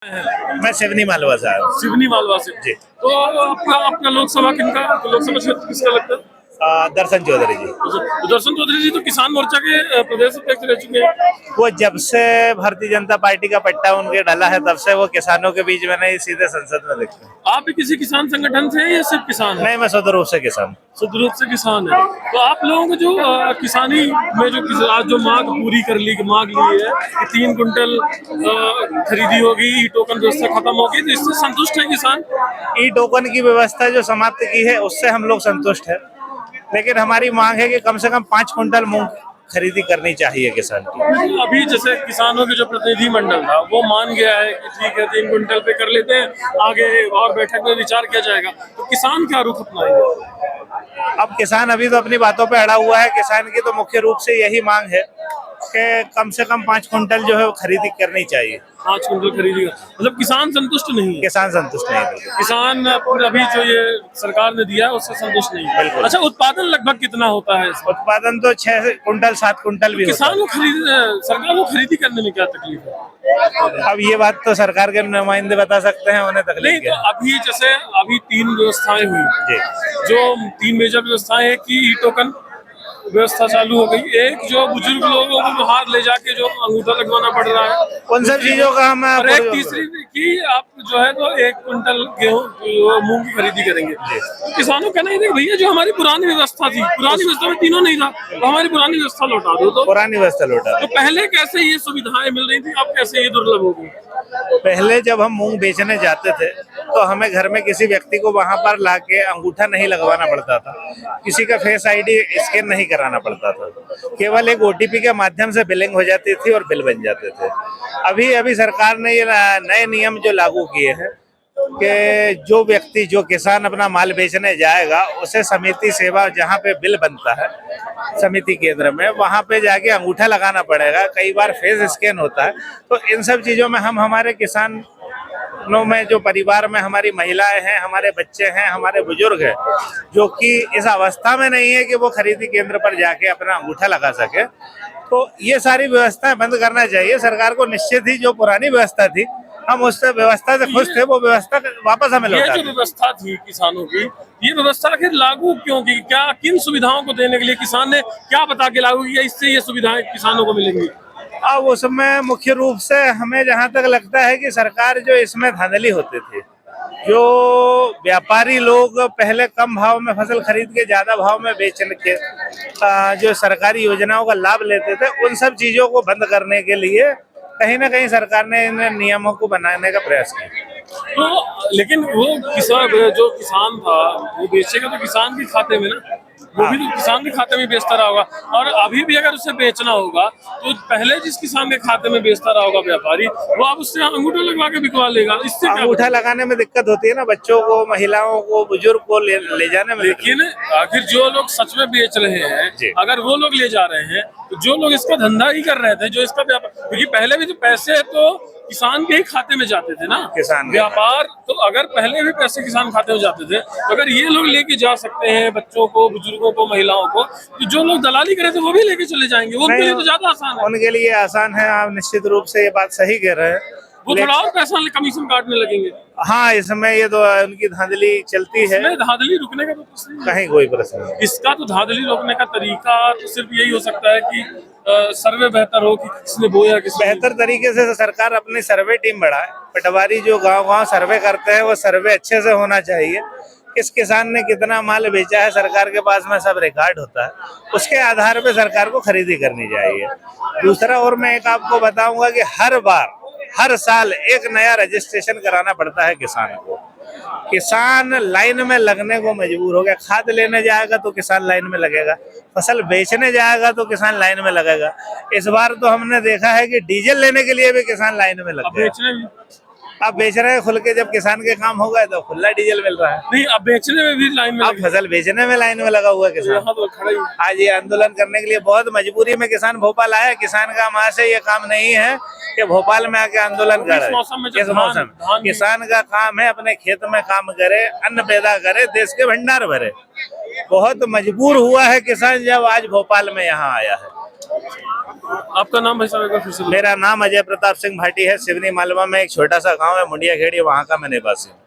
मैं सिवनी मालवा से आया हूँ। सिवनी मालवा से जी। तो आपका लोकसभा लोकसभा क्षेत्र किसका लगता है? दर्शन चौधरी जी। तो दर्शन चौधरी जी तो किसान मोर्चा के प्रदेश अध्यक्ष रह चुके हैं। वो जब से भारतीय जनता पार्टी का पट्टा उनके डाला है तब से वो किसानों के बीच में नहीं, सीधे संसद में दिखते हैं। आप भी किसी किसान संगठन से हैं या सिर्फ किसान है? नहीं, मैं स्वतः रूप से किसान। शुद्ध रूप से किसान है। तो आप लोगों को जो किसानी में जो आज जो मांग पूरी कर ली मांग ली है कि 3 कुंटल खरीदी होगी, ई टोकन व्यवस्था खत्म होगी, तो इससे संतुष्ट है किसान? ई टोकन की व्यवस्था जो समाप्त की है उससे हम लोग संतुष्ट है, लेकिन हमारी मांग है कि कम से कम 5 कुंटल मूंग खरीदी करनी चाहिए किसान की। अभी जैसे किसानों के जो प्रतिनिधि मंडल था वो मान गया है कि ठीक है 3 कुंटल पे कर लेते हैं, आगे और बैठक में विचार किया जाएगा, तो किसान क्या रुख अपनाएंगे? अब किसान अभी तो अपनी बातों पे अड़ा हुआ है। किसान की तो मुख्य रूप से यही मांग है कि कम से कम 5 कुंटल जो है वो खरीदी करनी चाहिए। 5 कुंटल खरीदेगा मतलब किसान संतुष्ट नहीं है? किसान संतुष्ट नहीं है। किसान अभी जो ये सरकार ने दिया है उससे संतुष्ट नहीं है। बिल्कुल। अच्छा, उत्पादन लगभग कितना होता है इसमें? उत्पादन तो 6 कुंटल 7 कुंटल भी होता किसान को सरकार को खरीदी करने में क्या तकलीफ है? है। अब ये बात तो सरकार के नुमाइंदे बता सकते हैं, उन्हें तकलीफ नहीं, क्या तो अभी जैसे अभी 3 व्यवस्थाएं हुई जी। जो 3 मेजर व्यवस्थाएं है कि ई टोकन व्यवस्था चालू हो गई, एक जो बुजुर्ग लोगों को बाहर ले जाके जो अंगूठा लगवाना पड़ रहा है, उन सब चीजों का हम और एक तीसरी की आप जो है तो 1 कुंटल गेहूं मूंग की खरीदी करेंगे। तो किसानों का नहीं, भैया जो हमारी पुरानी व्यवस्था थी, पुरानी व्यवस्था में तीनों नहीं था, तो हमारी पुरानी व्यवस्था लौटा दो। तो पुरानी व्यवस्था लौटा। तो पहले कैसे ये सुविधाएं मिल रही थी, अब कैसे ये दुर्लभ हो गई? पहले जब हम मूंग बेचने जाते थे तो हमें घर में किसी व्यक्ति को वहां पर लाके अंगूठा नहीं लगवाना पड़ता था, किसी का फेस आईडी स्कैन नहीं कराना पड़ता था, केवल एक ओटीपी के माध्यम से बिलिंग हो जाती थी और बिल बन जाते थे। अभी सरकार ने ये नए नियम जो लागू किए हैं कि जो व्यक्ति जो किसान अपना माल बेचने जाएगा उसे समिति सेवा जहाँ पे बिल बनता है समिति केंद्र में, वहां पे जाके अंगूठा लगाना पड़ेगा, कई बार फेस स्कैन होता है। तो इन सब चीजों में हम हमारे किसानों में जो परिवार में हमारी महिलाएं हैं, हमारे बच्चे हैं, हमारे बुजुर्ग हैं जो कि इस अवस्था में नहीं है कि वो खरीदी केंद्र पर जाके अपना अंगूठा लगा सके, तो ये सारी व्यवस्थाएं बंद करना चाहिए सरकार को। निश्चित ही जो पुरानी व्यवस्था थी हम उस व्यवस्था से खुश थे, वो व्यवस्था वापस हमें लौटा। ये जो व्यवस्था थी किसानों की, ये व्यवस्था आखिर लागू क्यों की? क्या किन सुविधाओं को देने के लिए किसान ने क्या बता के लागू किया इससे ये सुविधाएं किसानों को मिलेंगी? अब उसमें मुख्य रूप से हमें जहाँ तक लगता है कि सरकार जो इसमें धांधली होती थी, जो व्यापारी लोग पहले कम भाव में फसल खरीद के ज्यादा भाव में बेचने के जो सरकारी योजनाओं का लाभ लेते थे, उन सब चीजों को बंद करने के लिए कहीं ना कहीं सरकार ने इन नियमों को बनाने का प्रयास किया। तो लेकिन वो जो किसान था वो बेचेगा तो किसान के खाते में ना, वो भी तो किसान के खाते में बेचता रहा होगा। और अभी भी अगर उसे बेचना होगा तो पहले जिस किसान के खाते में बेचता रहा होगा व्यापारी, वो अब उससे अंगूठा लगवा के बिकवा लेगा। इससे अंगूठा लगाने में दिक्कत होती है ना, बच्चों को, महिलाओं को, बुजुर्ग को ले जाने में। लेकिन आखिर जो लोग सच में बेच रहे हैं, अगर वो लोग ले जा रहे हैं, तो जो लोग इसका धंधा ही कर रहे थे, जो इसका व्यापार, क्योंकि पहले भी तो पैसे तो किसान के ही खाते में जाते थे ना, किसान व्यापार तो अगर पहले भी पैसे किसान खाते में जाते थे, तो अगर ये लोग लेके जा सकते हैं बच्चों को, बुजुर्गों को, महिलाओं को, तो जो लोग दलाली करे थे वो भी लेके चले जाएंगे। उनके लिए तो ज्यादा आसान है। उनके लिए आसान है, आप निश्चित रूप से ये बात सही कह रहे हैं। वो थोड़ा और पैसा कमीशन काटने लगेंगे। हाँ, इसमें ये तो उनकी धांधली चलती है। धांधली रुकने का तो प्रश्न कहीं कोई प्रश्न नहीं। इसका तो धांधली रोकने का तरीका तो सिर्फ यही हो सकता है कि सर्वे बेहतर हो कि किसने बोया, किसने बेहतर तरीके से सरकार अपनी सर्वे टीम बढ़ाए। पटवारी जो गांव-गांव सर्वे करते हैं वो सर्वे अच्छे से होना चाहिए। किस किसान ने कितना माल बेचा है सरकार के पास में सब रिकॉर्ड होता है, उसके आधार पे सरकार को खरीदी करनी चाहिए। दूसरा और मैं एक आपको बताऊंगा कि हर साल एक नया रजिस्ट्रेशन कराना पड़ता है किसान को। किसान लाइन में लगने को मजबूर हो गया। खाद लेने जाएगा तो किसान लाइन में लगेगा, फसल बेचने जाएगा तो किसान लाइन में लगेगा। इस बार तो हमने देखा है कि डीजल लेने के लिए भी किसान लाइन में लग गया। अब बेच रहे हैं खुल के, जब किसान के काम हो गए तो खुला डीजल मिल रहा है। नहीं, अब बेचने में भी लाइन में, अब फसल बेचने में लाइन में लगा हुआ है किसान। तो खड़ा ही। आज ये आंदोलन करने के लिए बहुत मजबूरी में किसान भोपाल आया। किसान का वहां से ये काम नहीं है कि भोपाल में आके आंदोलन कर रहे हैं। इस मौसम किसान का काम है अपने खेत में काम करे, अन्न पैदा करे, देश के भंडार भरे। बहुत मजबूर हुआ है किसान जब आज भोपाल में यहाँ आया है। आपका नाम भाई साहब एक बार फिर से बोलिए। मेरा नाम अजय प्रताप सिंह भाटी है। सिवनी मालवा में एक छोटा सा गांव है मुंडिया खेड़ी, वहाँ का मैं निवासी हूँ।